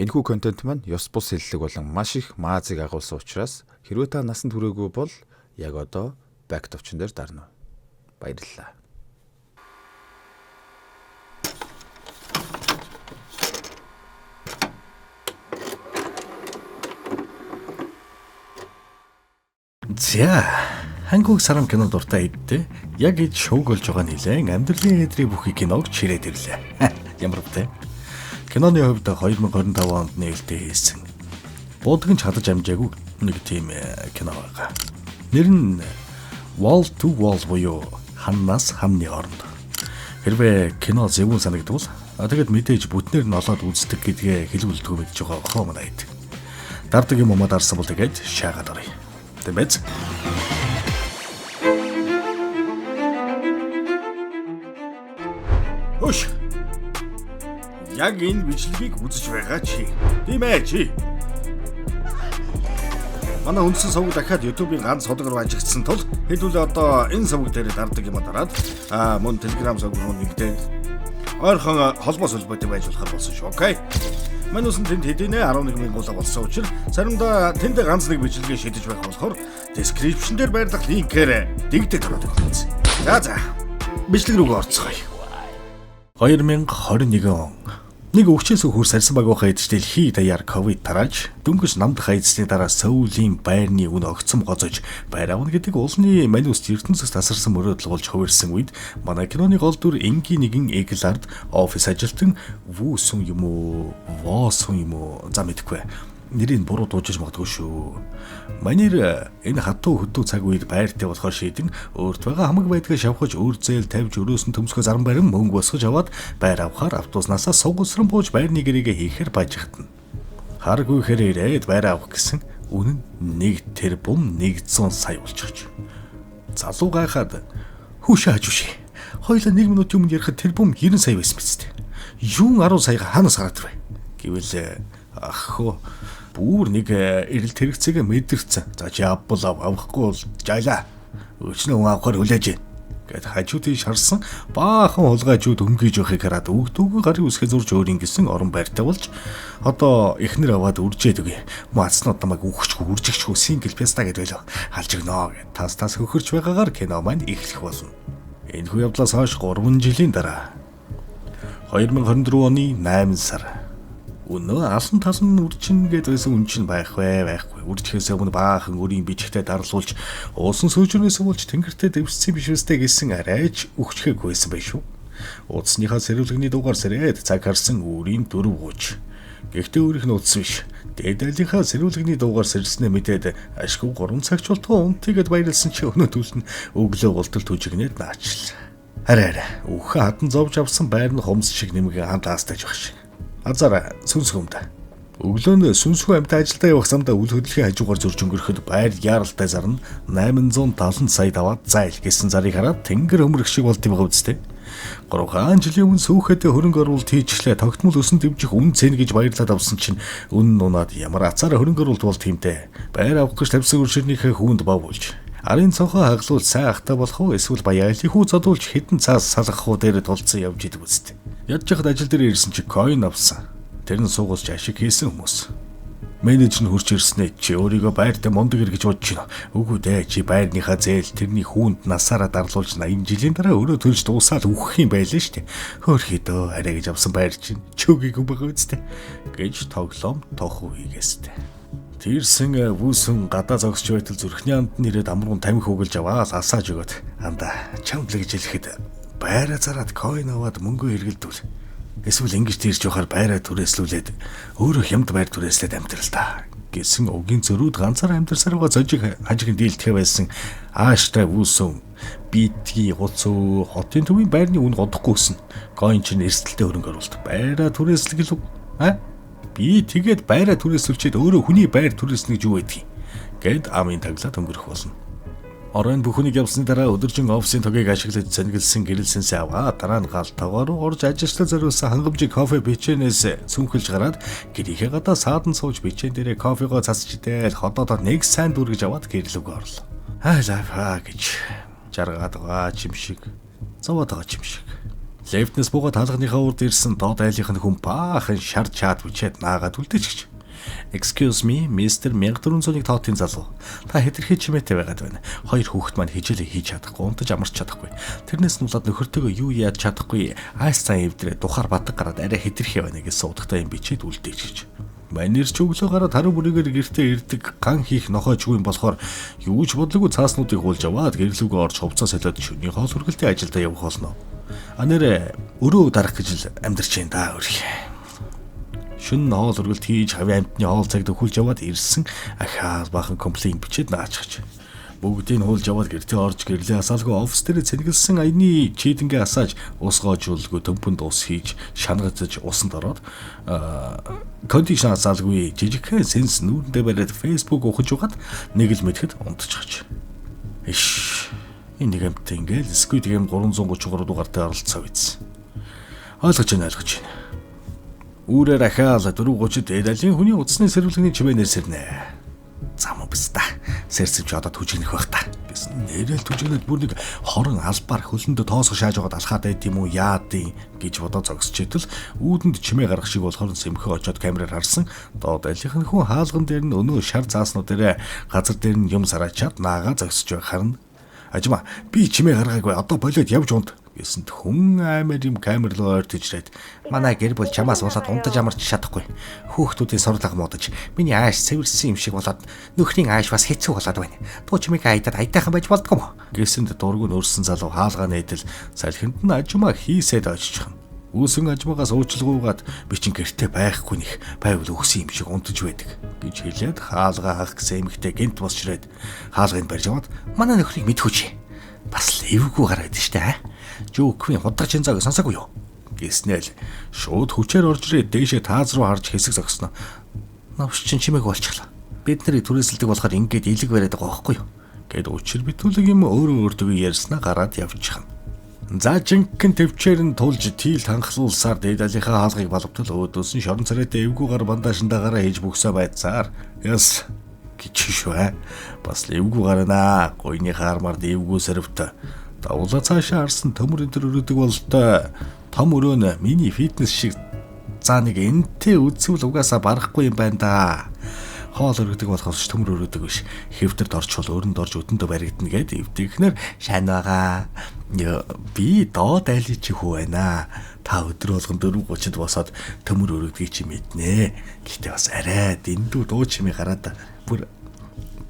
Энэхүү контент маань ёс бус хэллэг болон маш их маазыг агуулсан учраас хэрвээ та насанд хүрээгүй бол яг одоо back товчон дээр дарна. Баярлалаа. За, Хангуг сарам кино дуртай эдтэй яг ид шоуг болж байгаа нэлээн амьдралын эдрийн бүхий киног чирээд ирлээ. Ямар вэ? Киноны хувьд 2025 онд нээлттэй хийсэн. Будгийн чадаж амжаагүй нэг тийм кино байгаа. Нэр нь Wall to Wall буюу ханнаас хамны хооронд. Хэрвээ кино зөвүүн санагдвал тэгэд мэдээж бүтнээр нь олоод үздэг гэдгээ хэлүүлдэггүй мэдж байгаа хоо манайд. Дардаг юм уу дарсан бол тэгээд шаагаад оръё. Тэмээц. Хөш. Яг энэ бичлэгийг үзэж байгаа чи. Тийм ээ чи. Манай үндсэн сувг дахиад YouTube-ийн ганц содгор ажигдсан тул хэдүүлээ одоо энэ сувг дээр дардаг юм дараад мөн Telegram сувг руу нэгдээд ойрхон холбоо солбоотой байж болох болсон шүү. Окей. Манайс тэнд хэдийнэ 11,000 гол болсон учраас заримдаа тэнд ганц нэг бичлэгээ шидэж байх болохоор description дээр байрлах линкээр дэгдэж ороод ирсэн. За. Бичлэг рүү орцгоё. 2021 он. Нэг өвчнөөс хөрс арсан баг байхад дэлхий даяар ковид тарааж дөнгөж намдах айдсны дараа Сөүлийн байрны үн огцом гоцож байр авна гэдэг улсны маньуст ертөнцөөс тасарсан мөрөөдөл болж хувирсан үед манай киноны гол дүр энгийн нэгэн Эглард офис ажилтан Вүүсүн юм уу Воосүн юм уу за мэдэхгүй нэрийг буруу дуужиж магадгүй шүү. Манер энэ хатуу хөдөө цаг үед байртай болохоор шийдэн өөрт байгаа хамаг байдгаа шавхаж өөр зээл тавьж өрөөс нь төмсгөө заран барин мөнгө босгож аваад байр авахаар автобуснасаа сугсран бууж байрны гэрээгээ хийхээр бажигтана. Харгүй хэрэг ирээд байр авах гэсэн үнэн 1 тэрбум 100 сая болчихж. Залуу гайхаад хүүшээ хажууш. Хоёулаа 1 минут юм ярихад тэрбум 90 сая байсан биз дээ. Юун 10 саяга хаанаас гараад ирвэ? Гэвэл аххоо бүр нэг эрэлт хэрэгцээгээ мэдэрсэн. За чи авбал авахгүй бол жайлаа. Өчнөө хүн авахаар хүлээж гэд хажуудыг шарсан баахан хулгайчуд өмгийж явахыг хараад өгдөггүй гарын үсгээ зурж өөр ингэсэн орон байртай болж одоо эхнэр аваад үржээд өгье. Маацнууд намайг үхчихгүй үржигчгүй сингл пяста гэдэл халж өгнө гэд тас хөхөрч байгаагаар кино маань эхлэх болно. Энэ хүү явдлаас хойш 3 жилийн дараа 2024 оны 8 сар өнөө алан тасан үрчин гэдгээс үн чинь байхгүй. Үржихээс өмнө баахан өрийн бичгтээ дарлуулж уусан сүүжрнээс болж тэнгэртээ дэвссэн биш үстэй гэсэн арайж өгчхэг байсан байх шүү. Уудсныхаа сэрүүлгэний дугаар сэрээд цаг харсан өрийн дөрөв гууч. Гэхдээ өөрийнх нь уудсан биш. Дээдэлийнхаа сэрүүлгэний дугаар сэрснээ мэдээд ашгүй 3 цагч болтгоо унтыгэд баярлсан чи өнөө төлн өглөө болтол түжигнээд наачл. Хараа үхэ хатан зовж авсан байр нь хомс шиг нэмгээ хандаастаж байх шиг. Азара сүнсгүмд. Өглөөний сүнсгүй амьтаа ажилдаа явах замдаа үл хөдлөлийн хажуугаар зурж өнгөрөхөд байр яаралтай зарна 870 сая даваад зайл гэсэн зарыг хараад тэнгэр өмрөх шиг болт юм байгаа үстэй. 3 жилийн өмнө сүүхэдэ хөрөнгө оруулалт хийчихлээ тогтмол өсөн дэвжих үн цэн гэж баярлаад авсан чинь үнэн нунаад ямар ацаараа хөрөнгө оруулалт болт юмтэй. Байр авах гэж тавьсан өршөрнийхээ хүүнд бавуулж арын цонхоо хаглуул сайн ахтай болох уу эсвэл баяалын хүү зодуулж хитэн цаас салгах уу дээр тулцсан явж идэг үстэй. Ядж хад ажил дээр ирсэн чи coin авсан. Тэр нь суугуулж ашиг хийсэн хүмүүс. Менежер нь хурж ирснээ чи өөрийгөө байртай мундаг гэж бодож байна. Үгүй дээ чи байрныхаа зээл тэрний хүүнд насаараа дарлуулж 80 жилийн дараа өөрөө төлж дуусаад үхэх юм байлаа штэ. Хөөрхөдөө арай гэж авсан байр чинь чөгийг байгаа үстэ. Гэж тоглоом тоху хийгээстэй. Тэрсэн Вүүсүн гадаа зогсож байтал зүрхний амд нэрээд амруун тамхи хөглж аваад асааж өгöd. Анда чамд л гэж хэлэхэд байраа зараад coin аваад мөнгө эргэлдүүл. Эсвэл ингэж тэрж явахаар байраа түрээслүүлээд өөрөө хямд байр түрээслээд амьдрал та гэсэн угийн зөрүүд ганцаар амьдрсараа зожиг хажиг дийлдэхэ байсан ааштай Вүүсүн битгий гоцоо хотын төвийн байрны үн годохгүйсэн. Coin чинь эрсдэлтэй хөрөнгө оруулалт байраа түрээслэх л би тэгээд байраа түрээсүүлчихэд өөрөө хүний байр түрээснэ гэж юу байдгийг гэд амын таглаад өнгөрөх болно. Оройн бүхнийг явсны дараа өдөржин офисын тогийг ашиглаж цэнгэлсэн гэрэлсэнсээ аваа дараа нь гал таваар руу орж ажилчлал зориулсан хангамжийг кофе бичээнээс цүнхэлж гараад гэрийнхээ гадаа саадан сууж бичээн дээрээ кофегоо цасч идэл ходоодоо нэг сайн дүргэж аваад гэрлүүг орлоо. Лайфхак гэж жаргаад байгаа чимшиг зовоод байгаа чимшиг. Левтнес буугаад хаалганыхаа урд ирсэн доод айлынх нь хүн баахан шар чаад бичээд наагаад үлдээчихэж. Excuse me, Mr. 1400-ыг тоотын залуу. Та хэтэрхий чимээтэй байгаад байна. Хоёр хүүхэд маань хижээлээ хийж чадахгүй, унтаж амарч чадахгүй. Тэрнээс нь болоод нөхөртөөгөө юу яаж чадахгүй. Айс цаа эвдрээ тухаар бадаг гараад арай хэтэрхий байна гэсэн удахтай юм бичээд үлдээчихэж. Манерч өглөө гараад харуу бүрийгээр гэртээ ирдэг ган хийх нохойчгүй юм болохоор юу ч бодлоогүй цааснуудыг хуулж аваад гэрлүүгөө орж хувцас солиод шөнийн хоол хүргэлтийн ажилдаа явах болно. Нэрээ өрөө дарах гэж л амьдарч байна да өрх. Шөнө хоол хүргэлт хийж хавийн амтны хоол цагт өхүүлж яваад ирсэн ахаа бахан комплейн бичээд наачгаж. Бүгдийг хуулж яваад гэртээ орж гэрлээ асаалгүй офис дээр цэнгэлсэн аяны чийдэнгээ асааж ус гоожуулгүй төмпөнд ус хийж шанагцаж усанд ороод кондишн асаалгүй жижигхэн сенс нүүрэндээ бариад фейсбુક ухаж угаад нэг л мэдхэд унтчихж. Иш энэ нэг амт ингээл Squid Game 333 дугаартай оролцоо биз. Ойлгож байна. Үүрээр ахаал 4:30-д эдалийн хүний утасны сэрвэлгэний чимээнээр сэрнэ. Зам биз та. Сэрсэж одоо түжигнэх байх та. Гэсэн нэрэл түжигнээд бүр нэг хорон албаар хөлөндө тоосго шааж байгаад алхаад байд юм уу яадын гэж бодоо зогсож итэл үүдэнд чимээ гарах шиг болохоор сэмхөө очоод камераар харсан. Доод айлынх нь хүн хаалган дээр нь өнөө шар цааснууд дээр газар дээр нь юм сараачаад наага зогсож байх харна. Ажма би чимээ гаргаагүй одоо болоод явж унт гэсэнд хүн аймаар юм камер руу ойртожрээд манай гэр бүл чамаас болоод унтаж амарч чадахгүй. Хүүхдүүдийн сурлага муудаж миний ааш цэвэрсэн юм шиг болоод нөхрийн ааш бас хэцүү болоод байна. Туу чимээг айдаад айтайхан байж болдгоо мо. Гэсэнд дургүй нөрсөн залуу хаалгаа нээдэл салхинд нь ажмаа хийсэд оччихно. Үүсэн ажмаагаас уучлалгүйгаад би чин гэртээ байхгүй нэх байвал өгсөн юм шиг унтаж байдаг гэж хэлээд хаалгаа хах гэсэн эмэгтэй гинт босчрээд хаалгыг барьж аваад манай нөхрийг мэдхүүч. Бас л эвгүй гараад штэ. Жөөхний худагчин цаг сонсоогүй юу? Гэснээл шууд хүчээр орж ирээд дээшээ тааз руу харж хэсэг зогсноо. Навш чин чимээг болчихлоо. Бид нарыг түрээсэлдэг болохоор ингээд илэг бариад байгаа байхгүй юу? Гэт учир битүүлэг юм өөрөө өөртөө ярьснаа гараад явчихна. За жинхэнэ төвчээр нь тулж тийл ханхлуулсаар дэдалийнхаа хаалгыг балвтал өөдөөс нь шорон царайтай эвгүйгээр бандажиндаагаараа хийж бүгсээ байцаар. Яс гэж шүү. Бас л эвгүй гарана. Гойны хаармаар эвгүй сэрвт. Давла цаашаа харсан төмөр өндөр өрөөдөг болтой. Том өрөө нь миний фитнес шиг заа нэг энтэй үдсвэл угаасаа барахгүй юм байна да. Хоол өргөдөг болохоос төмөр өрөөдөг биш. Хэвтэрд орчвол өрөнд орж өдөндөө баригдана гэд эвдэгхнэр шань байгаа. Би доод айлын чи хүү байна. Та өдөр болгон 4:30-д босоод төмөр өргөдгийг чи мэднэ. Гэхдээ бас арай дэндүү дуу чимээ гараад бүр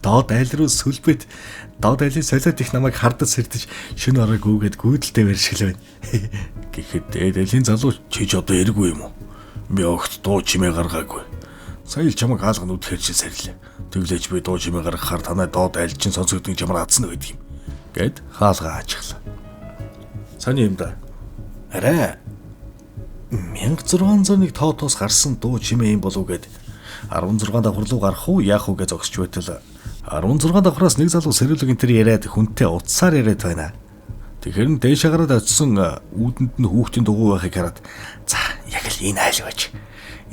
доод айл руу сүлбэт доод айлын солиод их намайг хардаж сэрдэж шин оройг үгээд гүйдэлтэй барьшил байна. Гэхэд дээд айлын залуу чи ч одоо эргүй юм уу? Би огт дуу чимээ гаргаагүй. Сая л чамайг хаалганд үтгэр чи сарилаа. Тэглэж би дуу чимээ гаргахаар танай доод айл чин сонсогдсон чамаар адсан гэдэг юм. Гэд хаалгаа аачихлаа. Саний юм да. Арай 1601 тоотоос гарсан дуу чимээ юм болов гэд 16 давхар руу гарах уу яах уу гэж зогсож байтал 16 давхраас нэг залуу сэрүүлэг энэ төр яриад хүнтэй утсаар яриад байна. Тэгэхээр нь дээш гараад очисон үүдэнд нь хүүхдийн дугуй байхыг хараад за яг л энэ айл байж.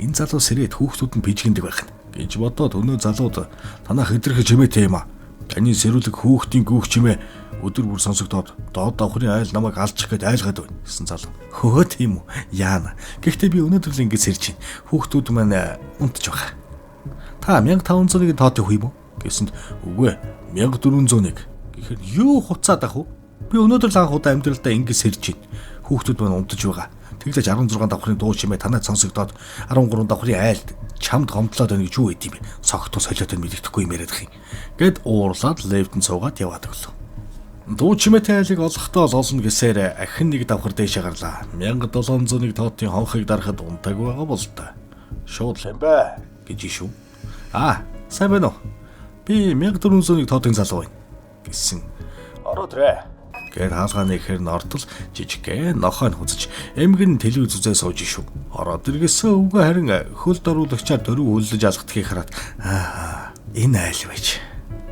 Энэ залуу сэрээд хүүхдүүд нь пижгэндэг байх нь гэж бодоод өнөө залууд танах хэдэрхэ чимээтэй юм а. Таны сэрүүлэг хүүхдийн гүүх чимээ өдөр бүр сонсогдоод доод давхрын айл намайг алчих гээд айлгаад байна гэсэн залуу. Хөө тийм үү? Яана. Гэхдээ би өнөөдөр л ингэж сэрж байна. Хүүхдүүд маань унтж байгаа. Та 1500-ыг тоотыг хүй юм уу? Гэсэнд үгүй 1401. Гэхээр юу хуцаад ах вэ? Би өнөөдөр л анх удаа амьдралдаа ингэж сэрж байна. Хүүхдүүд маань унтж байгаа. Тэглэж 16 давхрын дуу чимээ танад сонсогдоод 13 давхрын айлд чамд гомдлоод байна гэж юу гэдэм бэ? Согтуу солиод мэддэхгүй юм яриад их юм. Гэд уурлаад левтэн цугаад яваад өглөө. Дуу чимээтэй айлыг олохдоо л олно гэсээр ахин нэг давхар дээшээ гарлаа. 1701 тоотын хонхыг дарахад унтаг байгаа болтой. Шууд л юм бэ гэж шүү. Сайн байна уу? Би 1401 тоотын залуу байна гэсэн. Ороодрэ. Гэт хаалгааны ихэр нь ортол жижигхэн нохойн хүзэж эмгэн телевиз үзээ сууж шүү. Ороод иргэсэн өвгөө харин хөлд оруулагчаар дөрөв хөллөж алгадгийг хараад энэ айл байж.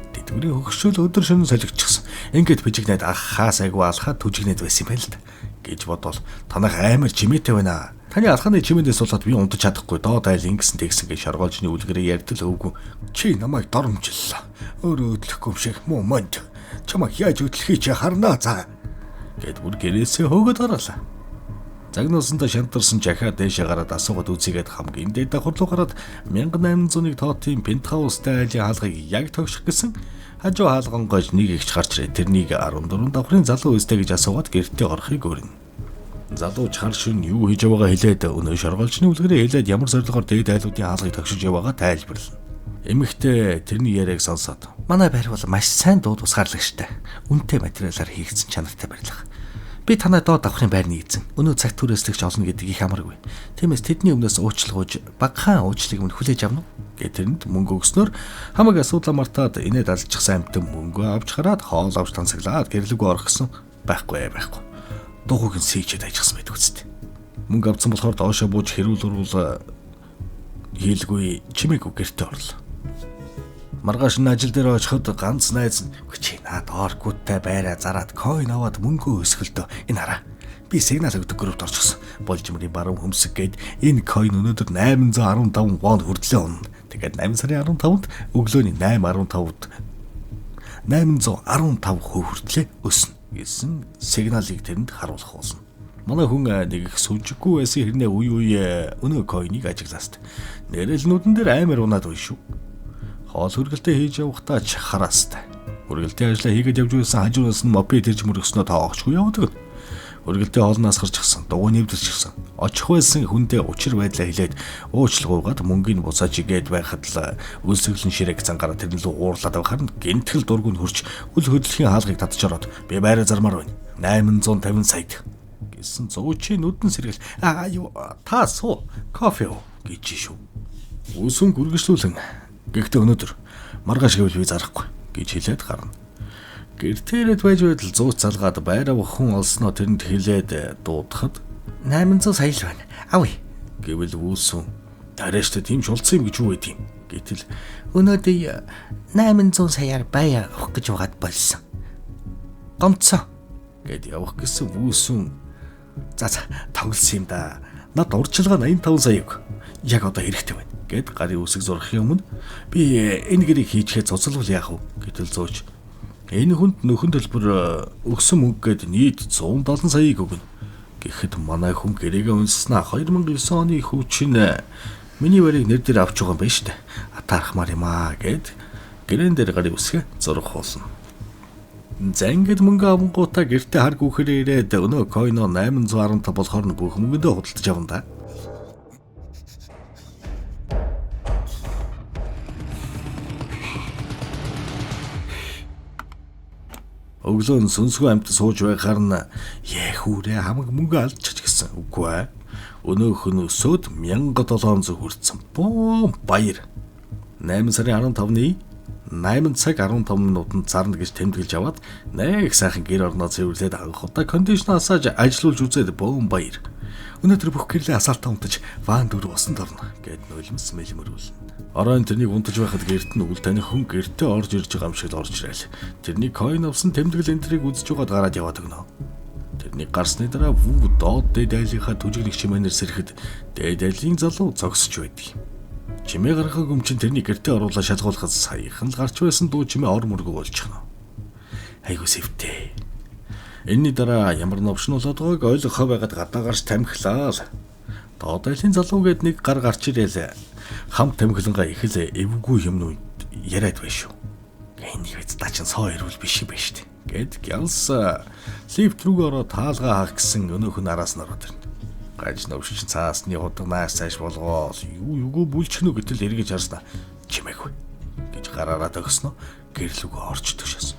Тэдгэрийн хөгшөөл өдөр шөнө солигдчихсан. Ингээд бижигнээд хаас айгу алхаад түжигнээд байсан юм байна л да. Гэж бодвол танах амар чимээтэй байна. Таны алханы чимээдээс болоод би унтаж чадахгүй доод айл ингэсэн тэгсэн гэж шаргоолжны үлгэрээ ярьдал өвгөө. Чи намайг доромжиллаа. Өөрөө өдлөхгүй юм шиг муу монд. Чамайг яаж өдлөхий чи харнаа за. Гэт бүр гэрээсээ хөөгд гаргалаа. Загнуусандаа шантарсан жахаа дээшээ гараад асуугаад үзийгээд хамгийн дээд давхар руу гараад 1800-ыг тоотын пентхаустай айлын хаалгыг яг тогших гэсэн хажуу хаалган гож нэг ихч гарч ирээ. Тэрнийг 14 давхрын залуу өстэй гэж асуугаад гэртээ орохыг өрнө. Залууч хар шин юу хийж яваагаа хэлээд өнөө шоргоолчны үлгэрээ хэлээд ямар зорилгоор дээд айлуудын хаалгыг тогшиж яваагаа тайлбарлана. Эмэгтэй тэрний яриаг сонсоод манай байр бол маш сайн дууд усгаарлагчтай. Үнэтэй материалаар хийгдсэн чанартай барилга. Би танай доод давхрын байрны эзэн. Өнөө цаг түрээслэгч олно гэдэг их амаргүй. Тиймээс тэдний өмнөөс уучлалгууж багахан уучлалыг мөн хүлээж авна уу? Гэтэрэнд мөнгө өгснөөр хамаг асуудал мартаад инээд алжчихсан амтан мөнгө авч хараад хоол авч тансаглаад гэрлэгөө орох гэсэн байхгүй. Дугуйг нь сийчээд ажигсан байдаг үстэ. Мөнгө авсан болохоор доошоо бууж хэрүүл урвал хийлгүй чимээгүй гэртээ орлоо. Маргааш нь ажил дээр очиход ганц найз нь "Хүчээ наад оргуудтай байраа зараад койн аваад мөнгөө өсгөлдөө. Энэ хараа. Би сигнал өгдөг группт орчихсон. Болжмрын баруун хөмсг гээд энэ койн өнөөдөр 815 вон хүрдлээ унна. Тэгээд 8 сарын 15-нд өглөөний 8:15-д 815% хүртлээ өснө гэсэн сигналыг тэрэнд харуулах болно. Манай хүн нэг их сүжиггүй байсан хэрнээ үе өнөө койныг ажиглааст. Нэрэлнүүдэн дээр амар унаад байна шүү. Хоол хүргэлтээ хийж явахдаа ч хараастай. Хүргэлтийн ажлаа хийгээд явж байсан хажуураас нь мопед ирж мөргснөө тоогчгүй явдаг. Хүргэлтээ хоолноос гарчихсан, дугуй нэвдэрчихсэн. Очих байсан хүндээ учир байдлаа хэлээд уучлалгуугаад мөнгөний буцааж игээд байхад л үлсэглэн ширээг цангараа тэрнээ уурлаад авахаар нь гинтгэл дургунд хурч үл хөдлөхийн хаалгыг татж ороод би байраа зармаар байна. 850 сая гэсэн зуучийн нүдэн сэргэл юу та суу кофе гэж шүү. Үсэн гүргэжлүүлэн гэхдээ өнөөдөр маргааш гэвэл би зарахгүй гэж хэлээд гарна. Гэртээрэд байж байтал зууц залгаад байр авах хүн олсноо тэрэнд хэлээд дуудахад 800 сая л байна. Авъя гэвэл үүсэн тариаштай тийм шулцсан юм гэж юу байд юм. Гэтэл өнөөдөр 800 саяар байя авах гэж угаад болсон. Гомцоо гэд явах гэсэн үүсэн за тоглосон юм да. Над урьдчилгаа 85 саяг яг одоо хэрэгтэй байна гэд гарын үсэг зурхахын өмнө би энэ гэрийг хийчихэд цуцлвал яах вэ гэтэл зөөж энэ хүнд нөхөн төлбөр өгсөн мөнгө гээд нийт 170 саяыг өгнө. Гэхэд манай хүн гэрээгээ унснаа 2009 оны хүүчин миний барыг нэр дээр авч байгаа юм байна штэ. Атаархмаар юм аа гэд гэрээн дээр гарын үсгээ зурх болно. За ингээд мөнгө авангуудаа гэртээ хар гүхээр ирээд өнөө койно 815 болохоор нь бүх мөнгөндөө худалдаж авна да. Өглөө нь сүнсгүй амт сууж байхаар нь яхүүрээ хамаг мөнгө алдчих гэсэн үгүй ээ. Өнөөх нь өсөөд 1700 хүрсэн. Бом баяр. 8 сарын 15-ны 8 цаг 15 минутанд зарна гэж тэмдэглэж аваад нэг сайхан гэр орноо цэвэрлээд анх удаа кондишн асааж ажилуулж үзээд бом баяр. Өнөөдөр бүх гэрлээ асаалтаа унтаж ван дөрөв усанд орно гэд нулимс мэлмэрүүлнэ. Оройн тэрнийг унтаж байхад гэрт нь үл таних хүн гэртээ орж ирж байгаа юм шиг л орж ирээл. Тэрний койн авсан тэмдэглэл энтрийг үзэж угаад гараад яваад өгнө. Тэрний гарсны дараа вүү доод дээд айлынхаа түжиглэг чимээнээр сэрэхэд дээд айлын залуу зогсож байдаг. Чимээ гаргахаг өмчин тэрний гэртээ оруулаа шалгуулахад саяхан л гарч байсан дуу чимээ ор мөргөө болчихно. Айгуу сэвтэй. Энэний дараа ямар новшин болоод байгааг ойлгохоо байгаад гадаа гарч тамхилаа. Доод айлын залуу гээд нэг гар гарч ирээл хам тамхилангаа их л эвгүй юм нүд яриад байш шүү. Энийг бид дачин соо ирүүл биш юм байна штэ. Гэд гялс лифт рүү ороо таалгаа хаах гэсэн өнөөх нь араас нь ороод ирнэ. Гаж новшин цаасны худагнаас цааш болгоо юугүй бүлчихнө гэтэл эргэж харснаа чимээгүй гэж гараараа төгснө гэрлүүгөө орч төшөөс.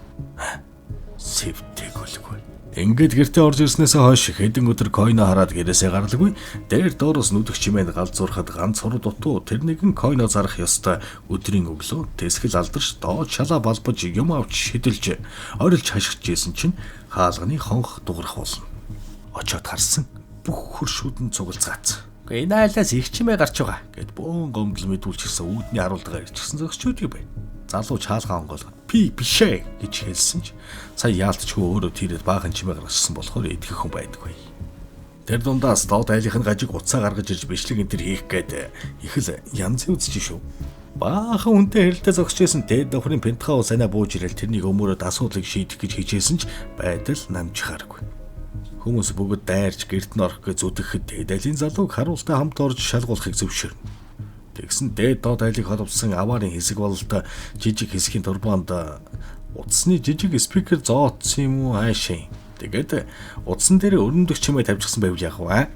Сэвтэгүүлгүй. Ингээд гэртээ орж ирснээс хойш хэдэн өдөр койно хараад гэрээсээ гаралгүй. Дээр доороос нүдэх чимээ галзуурахад ганц хур дутуу тэр нэгэн койно зарах ёстой өдрийн өглөө тэсгэл алдарч доод шалаа балбаж юм авч шидэлж орилж хашгиж ийсэн чинь хаалганы хонх дуурах болно. Очоод харсан бүх хөршүүд нь цугалцгаац. Энэ айлаас их чимээ гарч байгаа гэд бөөн гомдол мэдүүлчихсэн үүдний харуулгаа ирчихсэн зогсчүүд юм байна. Залуу чаалгаа онгоолгоод пи бишээ гэж хэлсэн ч сая яалтчгүй өөрөө тийрэд баахан чимээ гаргасан болохоор идэх хүн байдаггүй. Тэр дундаас доод айлынх нь гажиг уцаа гаргаж ирж бичлэг энэ төр хийх гээд их л янз үзэж шүү. Баахан хүнтэй хэрэлдээ зогсож байсан дээд давхрын пентхаус санаа бууж ирэл тэрнийг өмөрөөд асуудлыг шийдэх гэж хичээсэн ч байдал намжихааргүй. Хүмүүс бүгд дайрч гэрт нь орох гэж зүтгэхэд дээдэлийн залууг харуултай хамт орж шалгуулахыг зөвшөөрнө. Тэгсэн дээд доод айлыг холбосон аваарын хэсэг бололт жижиг хэсгийн турбаанд утасны жижиг спикер зооцсон юм уу хаашаа. Тэгээд утсан дээр өрнөдөх чимээ тавьчихсан байвал яах вэ?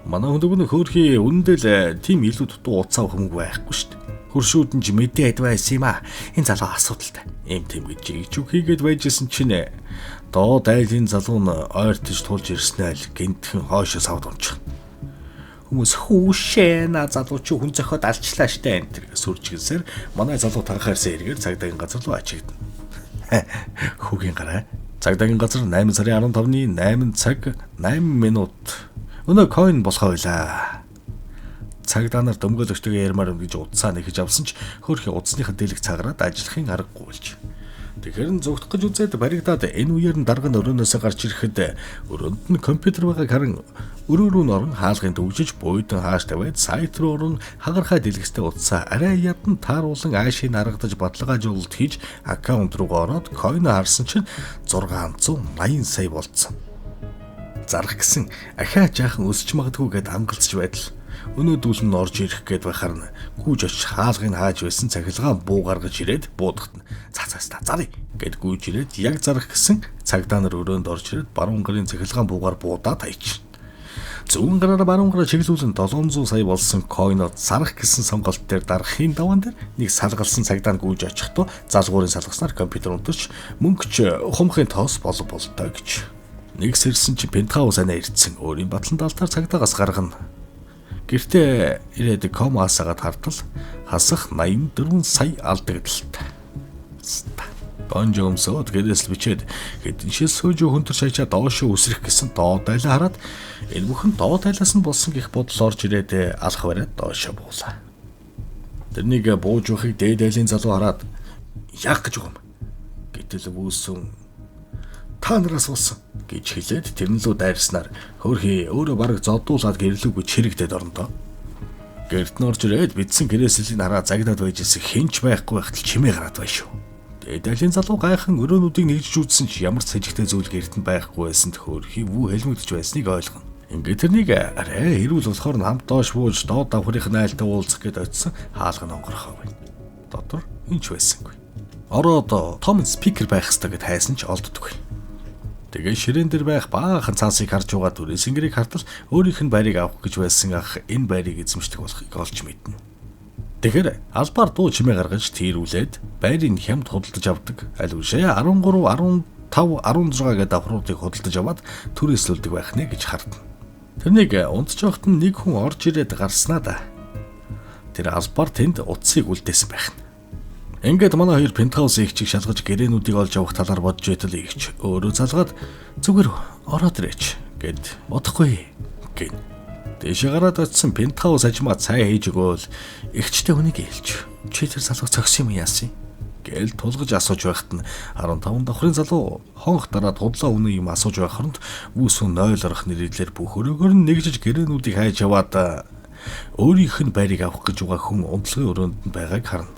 Манай хүндөг нь хөөрхий үнэндээ тийм илүү дутуу утас авах хэмгүй байхгүй шүү дээ. Хөршүүд нь ч мэдээд байсан юм аа. Энэ залуу асуудалтай. Им тийм гэж жигчүү хийгээд байжсэн чинь доод айлын залуу нь ойртож тулж ирснээр л гинтхэн хоошоо савд унчих. Хүмүүс хүүшээ на залуу чи хүн зохиод алчлаа штэ энэ тэр сүрчгэнсээр манай залуу танхаарсан эргээр цагдаагийн газар руу ачигдана. Хүүгийн гараа. Цагдаагийн газар 8 сарын 15-ны 8 цаг 8 минут. Өнөө coin болохоо байлаа. Цагдаа нар дөмгөлөгчдөг ярмаар гэж удсаа нэхэж авсан ч хөөрхий удсныхаа дэлэг цаграад ажиллахын аргагүй болж. Тэгэхээр нь зүгтэх гэж үзээд баригдаад энэ үеэр нь дарга нь өрөөнөөсөө гарч ирэхэд өрөөнд нь компьютер байгааг харан өрөө рүү норон хаалгын дөвжиж буйдан хааш тавиад сайт руу орон хагархай дэлгэцтэй утсаа арай ядан тааруулан аашийг харагдаж баталгаажуулалт хийж аккаунт руугаа ороод coin харсан чинь 680 сая болцсон. Зарах гэсэн ахаа жаахан өсч магадгүй гэд амгалцж байтал өнөөдөл нь орж ирэх гээд байхаар нь гүйж очиж хаалгыг хааж байсан цахилгаан буу гаргаж ирээд буудахт нь цацаастаа зарыг гэд гүйж ирээд яг зарах гэсэн цагдаа нар өрөөнд орж ирээд баруун гарын цахилгаан буугаар буудаад хайчих. Зүүн гараараа баруун гараа чиглүүлэн 700 сая болсон койнод зарах гэсэн сонголт дээр дарахын даваан дээр нэг салгалсан цагдаа нь гүйж очихдоо залгуурын салгаснаар компьютер унтарч мөнгөч хумхын тоос болтой гэж. Нэг сэрсэн чи пентхаус анаа ирдсэн өөрийн батлан даалтаар цагдаагаас гаргана. Гэртээ ирээд комаасагаад хартал хасах 84 сая алдагдaltaд. Бонжо өмсөд гэрээс бичээд хэдэншээ сөөж хөнтөр шаачаа доошоо үсрэх гэсэн доод айлаа хараад энэ бүхэн доод айлаас нь болсон гэх бодол орж ирээд алах бариад доошоо буулаа. Тэрнийг бууж байхыг дээд айлын залуу хараад яах гэж байгаа юм. Гэтэл үүсэн та нараас болсон гэж хэлээд тэрэн лүү дайрснаар хөөрхий өөрөө бараг зодуулаад гэрлүүгүй чирэгдээд орондоо. Гэрт нь орж ирээд бидсэн гэрээслийн хараа загнаад байжсэн хинч байхгүй байхад чимээ гараад байна шүү. Дээдэлийн залуу гайхан өрөөнүүдийг нэгжиж үзсэн ч ямар ч сэжигтэй зүйл гэрт нь байхгүй байсанд хөөрхий вүү хэлмэгдэж байсныг ойлгоно. Ингээд тэрнийг арай хэрүүл болохоор нь хамт доош бууж доод давхрынх найлтаа уулзах гээд очисон хаалга онгорхоо байна. Дотор хинч байсангүй. Ороод том спикер байх хэрэгтэй гэд хайсан ч олддоггүй. Тэгээ ширээн дээр байх баахан цаасыг харж байгаа түрээс ингэрийг хартал өөрийнх нь байрыг авах гэж байсан ах энэ байрыг эзэмшдэг болохыг олж мэднэ. Тэгэхээр албаар дуу чимээ гаргаж тийрүүлээд байрыг хямд худалдаж авдаг. Аль үшээ 13, 15, 16 гэдэг давхруудыг худалдаж аваад түрээслүүлдэг байх нэ гэж хардна. Тэрнийг унтж явахт нь нэг хүн орж ирээд гарснаа да. Тэр албаар тэнд утсыг үлдээсэн байх нь. Ингээд манай хоёр пентхаус ихчийг шалгаж гэрээнүүдийг олж авах талаар бодж байтал ихч өөрөө залгаад зүгээр ороод ирээч гэд бодохгүй гин. Дэшээ гараад очисон пентхаус ажмаа цай хийж өгөөл ихчтэй хүнийг хэлж чи тэр залууг цогсон юм яасан гээл тулгаж асууж байхад нь 15 давхрын залуу хонх дараад худлаа үнэ юм асууж байх хооронд үүсүн 0 орох нэрээр бүх өрөөгөр нь нэгжиж гэрээнүүдийг хайж яваад өөрийнх нь байрыг авах гэж байгаа хүн унтлагын өрөөнд нь байгааг харна.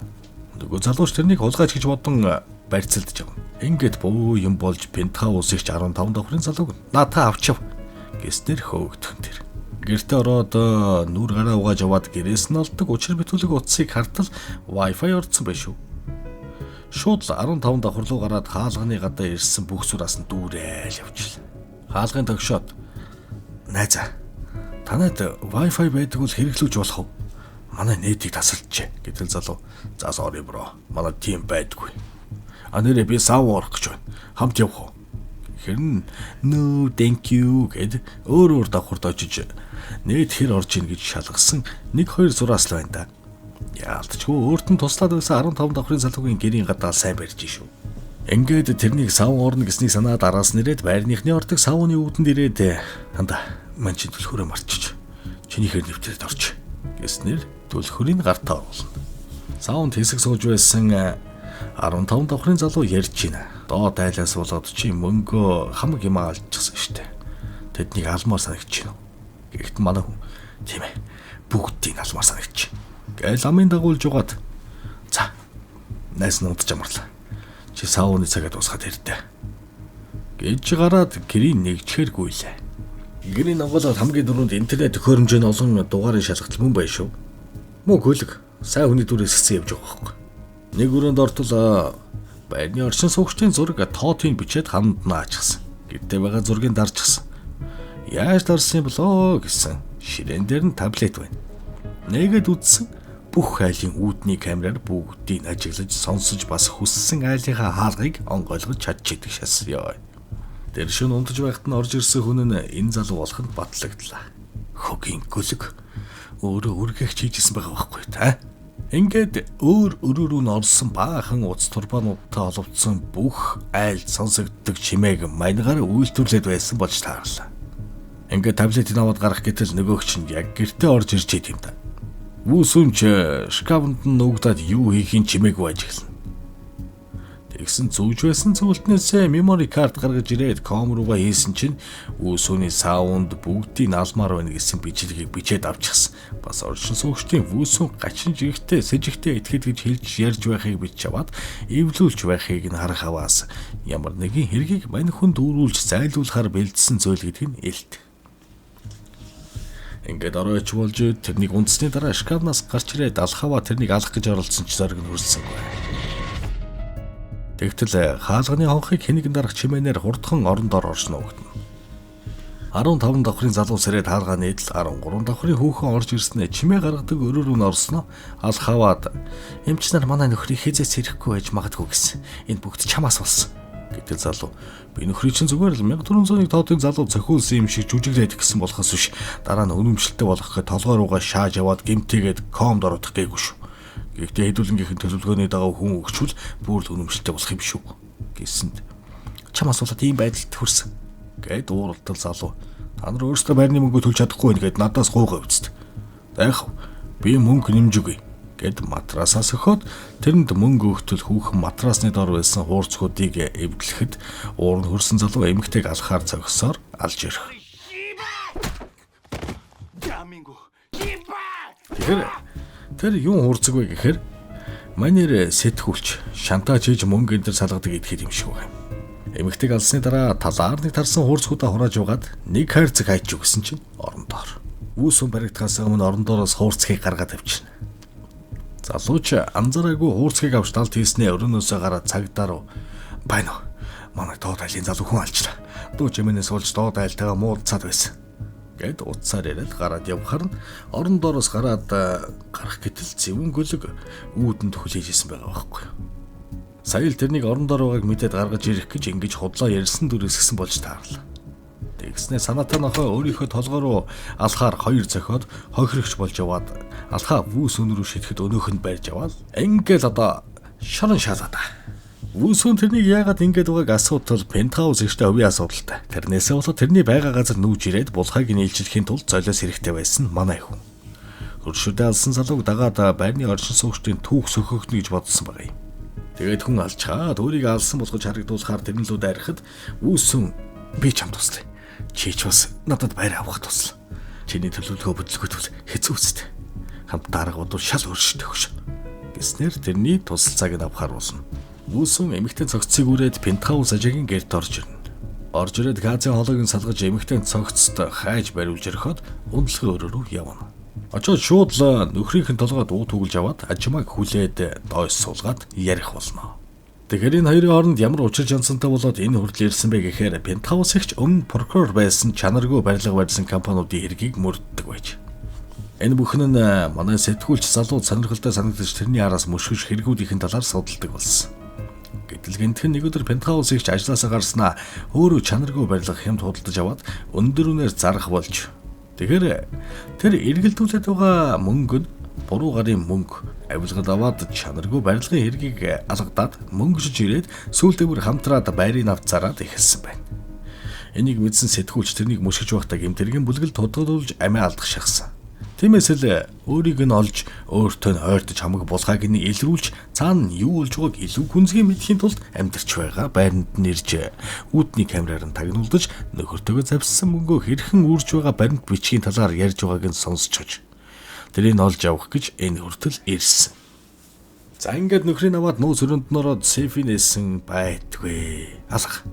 Нөгөө залууч тэрнийг хулгайч гэж бодон барьцалдаж байгаа. Ингээд бөө юм болж пентхаус ихч 15 давхрын залууг наатаа авчив гэснээр хөөгдөн тэр. Гэртээ ороод нүр гараа угааж аваад гэрээс нь олдог учир битүүлэг утсыг хартал Wi-Fi орцсон байх шүү. Шууд 15 давхар руу гараад хаалганы гадаа ирсэн бүх сураас нь дүүрээл явчихлаа. Хаалгын тогшоод найзаа танад Wi-Fi байдаг бол хэрэглүүлж болох уу? Манай нэтийг тасалчээ гэтэл залуу. За sorry bro. Манай тийм байдгүй. Анэрэ би сав орох гэж байна. Хамт явах уу? Хэрн no thank you гэд өөр давхарт очиж нэт хэр орж ийн гэж шалгасан 1-2 зураас л байна да. Яалтчгүй өөрт нь туслаад байсан 15 давхрын залуугийн гэрийн гадаа сайн барьж шүү. Ингээд тэрнийг сав орно гэснийг санаад араас нэрээд байрныхны ордог савны үүдэнд ирээд ханда мань чи түлхүүрээ марчиж чиний хэр нэвтрээд орч гэснээр түлхүүрийн гартаа оруулна. Саунд хэсэг сууж байсан 15 давхрын залуу ярьж байна. Доод айлаас болоод чи мөнгөө хамаг юм алжчихсан штэ. Тэднийг алмаар санагч байна. Гэхдээ манай хүн тийм ээ бүгдийг алмаар санагч. Гээл амын дагуулж угаад за найс нуудж амарлаа. Чи сауны цагаа дуусгаад ирдэ гэж гараад гэрийн нэгчхэргүй лээ. Гэрийн онгоолоод хамгийн дөрөнд интернет төхөөрөмжийн олон дугаарын шалгалтал мөн байна шүү. Мөн хөлөг сайн хүний дүр эсгсэн явж байгаа байхгүй. Нэг өрөөнд ортол байрны оршин суугчдын зураг тоотыг бичээд хамд нь аачихсан. Гэртээ байгаа зургийг дарчихсан. Яаж дарсан юм болоо гэсэн ширээн дээр нь таблет байна. Нэгэд үтсэн бүх айлын үүдний камераар бүгдийг ажиглаж сонсож бас хүссэн айлынхаа хаалгыг онгойлгож чадчихдаг шас ёо. Тэр шин унтаж байхад нь орж ирсэн хүн нь энэ залуу болоход батлагдлаа. Хөгийн гөлөг өөрөө үргэх чийжсэн байгаа байхгүй та. Ингээд өөр өрөөрөө нь орсон баахан уц турбаануудтай холбогдсон бүх айлд сонсогддог чимээг маньгаар үйлдвэрлээд байсан болж таарлаа. Ингээд таблетыг аваад гарах гэтэл нөгөөгч нь яг гэртээ орж ирж идэв юм да. Вүүсүнч шкафанд нь нүгдээд юу хийхин чимээгүй ажиглана. Тэгсэн зүүж байсан цүлтнээсээ memory card гаргаж ирээд ком руугаа хийсэн чинь вүүсүний саунд бүгдийг наалмаар байна гэсэн бичлэгийг бичээд авчихсан. Бас оршин суугчдын вүүсүн гачин жигтэй сэжигтэй итгэж гэж хэлж ярьж байхыг бич аваад эвлүүлж байхыг нь харах аваас ямар нэгэн хэргийг мань хүн дүүрүүлж зайлуулахаар бэлдсэн зүйл гэдг нь илт. Ингээд оройч болж тэрнийг унтсны дараа шкафнаас гарч ирээд алхаваа тэрнийг алах гэж оролцсон ч зориг нь хүрсэнгүй. Тэгтэл хаалганы хонхыг хэнэгэн дарах чимээнээр хурдхан орон доор оршно өгдөн. 15 давхрын залуу сэрээд хаалгааны идэл 13 давхрын хүүхэн орж ирснээр чимээ гаргадаг өрөөрөө нь орсноо алхаваад эмч нар манай нөхрийг хизээс ирэхгүй байж магадгүй гэсэн. Энэ бүгд чамаас болсон. Гэтэл залуу би нөхрийн чинь зүгээр л 1400-ыг тоотын залуу зохиулсан юм шиг жүжиглээд гисэн болохоос биш дараа нь өнөмшлөлтэй болох гэхэд толгой руугаа шааж яваад гимтээгээд комд орох гээгүй шүү. Гэхдээ хэдүүлэнгийнхэн төлөвлөгөөний дагав хүн өгчвөл бүр л өнөмшлөлтэй болох юм шүү гэсэнд чамаас болоод ийм байдалд хүрсэн гэд ууралдал залуу та нар өөрсдөө байрны мөнгө төлж чадахгүй байгаад надаас гуйгаа үст. Заах би мөнгө нэмж өгье гэд матрасаас өгөхөд тэрэнд мөнгө өгтөл хүүхэн матрасны дор байсан хуурцгуудыг эвдлэхэд уур нь хөрсөн залуу эмэгтэйг алхахаар зогсоор алж ирэх. Тэр юу хуурцаг вэ гэхээр манер сэтгүүлч шантаж хийж мөнгө энэ төр салгадаг идэхэд юм шиг байна. Эмэгтэйг алсны дараа талаар нэг тарсан хуурцгуудаа хурааж угаад нэг хайрцаг хайж өгсөн чинь орон доор. Үүсүн баригдахаас өмнө орон доороос хуурцгийг гаргаад авчирна. Залууч анзаараагүй хуурцгийг авч талд хийснээ өрөөнөөсөө гараад цагдаа руу байна уу? Манай доод айлын залуу хүн алчлаа. Дуу чимээнээс болж доод айлтайгаа муудцаад байсан. Гэт утсаар яриад гараад явхаар нь орон доороос гараад гарах гэтэл зэвэн гөлөг үүдэн төхлөжсэн байгаа байхгүй. Сая л тэрнийг орон доор байгааг мэдээд гаргаж ирэх гэж ингэж худлаа ярьсан дүрсгсэн болж таарлаа. Тэгснээ санаатай нохой өөрийнхөө толгой руу алхаар хоёр зохиод хохирогч болж яваад алхаа вүүс өнөрөө шитгэхэд өнөөхөнд байрж яваад ингээл одоо шорон шалаад. Вүүсүн тэрнийг яагаад ингэж байгааг асуудал пентхаус ихтэй өвийн асуудалтай. Тэрнээсээ болоод тэрний байгаа газар нүүж ирээд булхайг нийлжлэхийн тулд золиос хэрэгтэй байсан манай хүн. Хөршөдөө алсан залууг дагаад байрны оршин суугчдын түүх сөхөхнө гэж бодсон байгаа юм. Тэгээд хүн алчхаад өөрийгөө алсан болгож харагдуулахаар тэрнлүүд арихад вүүсүн би чамд туслая. Чи ч бас надад байр авах тусла. Чиний төлөвлөгөө бодлоготой хэцүү үстэй. Хамт дарга бодвол шал өршөлтөх хөш. Гэснээр тэрний тусалцааг нь авахар болно. Вүүсүн эмэгтэй цогцсыг үрээд пентхаус ажигийн гэрт орж ирнэ. Орж ирээд газын хоолойг нь салгаж эмэгтэй цогцт хайж бариулж өрхөд ундлахын өрөө рүү явна. Очоод шууд л нөхрийнхэн толгой дуу түгэлж аваад ажимааг хүлээд дойс суулгаад ярих болно. Тэгэхээр энэ хоёрын хооронд ямар учир жанцантай болоод энэ хүртэл ирсэн бэ гэхээр пентхаус ихч өмнө прокурор байсан чанаргүй барилга барьсан компаниудын хэргийг мөрддөг байж. Энэ бүхэн нь манай сэтгүүлч залуу сонирхолтой санагдаж тэрний араас мөшгөж хэрэгүүдийн талаар судалдаг болсон. Гэтэл гэнтхэн нэг өдөр пентхаус ихч ажлаасаа гарснаа өөрөө чанаргүй барилга хямд худалдаж аваад өндөр үнээр зарах болж. Тэгэхээр тэр эргэлдүүлээд байгаа мөнгө нь буруу гарын мөнгө авилгад аваад чанаргүй барилгын хэргийг алгадаад мөнгөж ирээд сүүлдээ бүр хамтраад байрыг авч зараад эхэлсэн байна. Энийг мэдсэн сэтгүүлч тэрнийг мөшгөж байхдаа гэмтэргийн бүлгэл тодорхойлж амиа алдах шахсан. Тиймээс л өөрийг нь олж өөртөө нь ойртож хамаг булхайг нь илрүүлж цаана нь юу болж байгааг илүү гүнзгий мэдхийн тулд амьдарч байгаа байранд нь ирж үүдний камераар нь тагнуулдаж нөхөртөөгөө завссан мөнгөө хэрхэн үрж байгаа баримт бичгийн талаар ярьж байгааг нь сонсчож тэрийг олж авах гэж энэ хүртэл ирсэн. За ингээд нөхрийн аваад нөөц өрөөнд нь ороод сейфийн нээсэн байтгүй алга.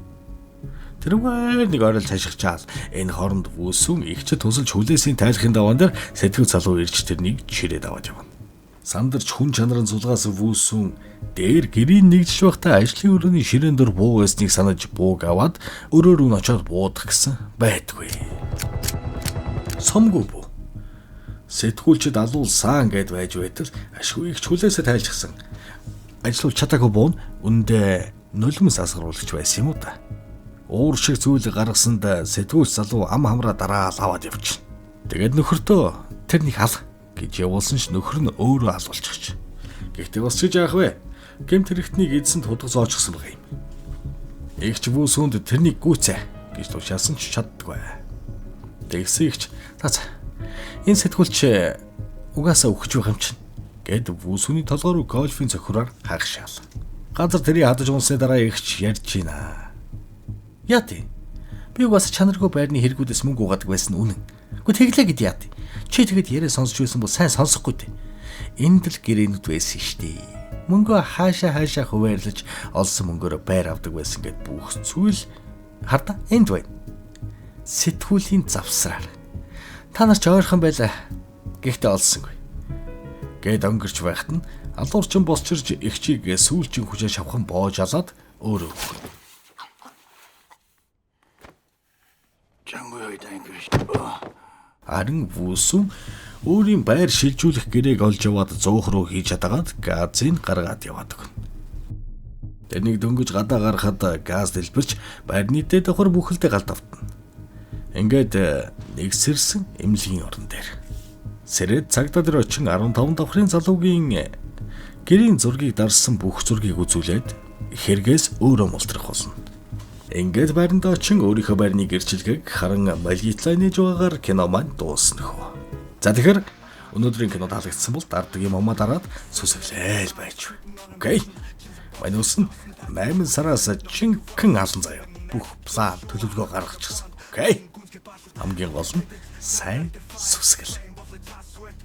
Тэрвээ нэг орол цашигчаал энэ хооронд вүүсүн ихчэд тусалж хүлээсийн тайлхын даваан дээр сэтгэл залуу ирж тэрнийг чирээд аваад явна. Сандарч хүн чанарын зулгаас вүүсүн дээр гэрийн нэгжиж байхдаа ажлын өрөөний ширээн дор буу байсныг санаж бууг аваад өрөө рүү очиод буудах гэсэн байдгүй. Сомгүй буу. Сэтгүүлчд алуулсан гэд байж байтал ашгүй их хүлээсээ тайлжсан. Ажиллаж чадаагүй буу нь үндэ нулимс асгаруулж байсан юм уу та. Уур шиг зүйл гаргасанд сэтгүүлч залуу ам хамраа дараал аваад явчихна. Тэгээд нөхөртөө тэрнийг ал гэж явуулсан ч нөхөр нь өөрөө алуулчихч. Гэхдээ бас ч яах вэ? Гэмт хэрэгтнийг эдсэнд худал зоочсон байгаа юм. Игч вүүсүнд тэрнийг гүйцээ гэж тушаасан ч чаддгүй. Тэгсэн игч за энэ сэтгүүлч угаасаа өгч байгаа юм чинь гэд вүүсүний толгоор гольфийн цохроор хагшаал. Газар тэрийг хадаж унсны дараа игч ярьж байна. Яа тий. Би угаасаа чанаргүй байрны хэрэгүүдээс мөнгө угаадаг байсан үнэн. Гэхдээ тэглээ гэд яа тий. Чи тэгэд яриа сонсч байсан бол сайн сонсохгүй тий. Энд л гэрээнүүд байсан штий. Мөнгөө хаашаа хуваарлаж олсон мөнгөөр байр авдаг байсан гэд бүх зүйл харда энд байна. Сэтгүүлийн завсраар. Та нар ч ойрхон байлаа. Гэхдээ олсонгүй. Гэд өнгөрч байхад нь алуурчин босчирж ихчийг сүүлчийн хүчээр шавхан боож алаад өөрөө өгөх. Харин вүүсүн өөрийн байр шилжүүлэх гэрээг олж яваад зуух руу хийж чадагаад газыг гаргаад яваад өгнө. Тэрнийг дөнгөж гадаа гаргахад газ дэлбэрч байрны дэд давхар бүхэлдээ галд автна. Ингээд нэг сэрсэн эмнэлгийн орон дээр. Сэрээд цагдаа дээр очин 15 давхрын залуугийн гэрийн зургийг дарсан бүх зургийг үзүүлээд хэрэгээс өөрөө мултрах болно. Ингээд байранд очин өөрийнхөө байрны гэрчлэгийг харан малгитлаа нээж байгаагаар кино маань дуусна хөө. За тэгэхээр өнөөдрийн кино таалагдсан бол дардаг юм амаа дараад сүсэглээл байж. Окей. Манай үсэн 8 сараас чинхэн алан заяа. Бүх план төлөвлөгөө гаргачихсан. Окей. Хамгийн гол нь сайн сүсгэл.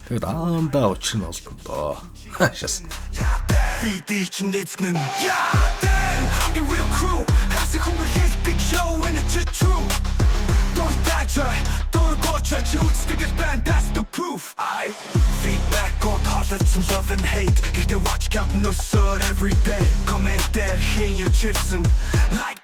Тэгэд аандаа учир нь олдсон доо. Хаашаас. Бид чинь дэцгэн. I'm real crew. Has a complete big show and it's a true. Don't die try. Don't go church. You stick it band. That's the proof. I feedback on toilets and love and hate. Get the watch count no sir every day. Comment there, hear your chips and like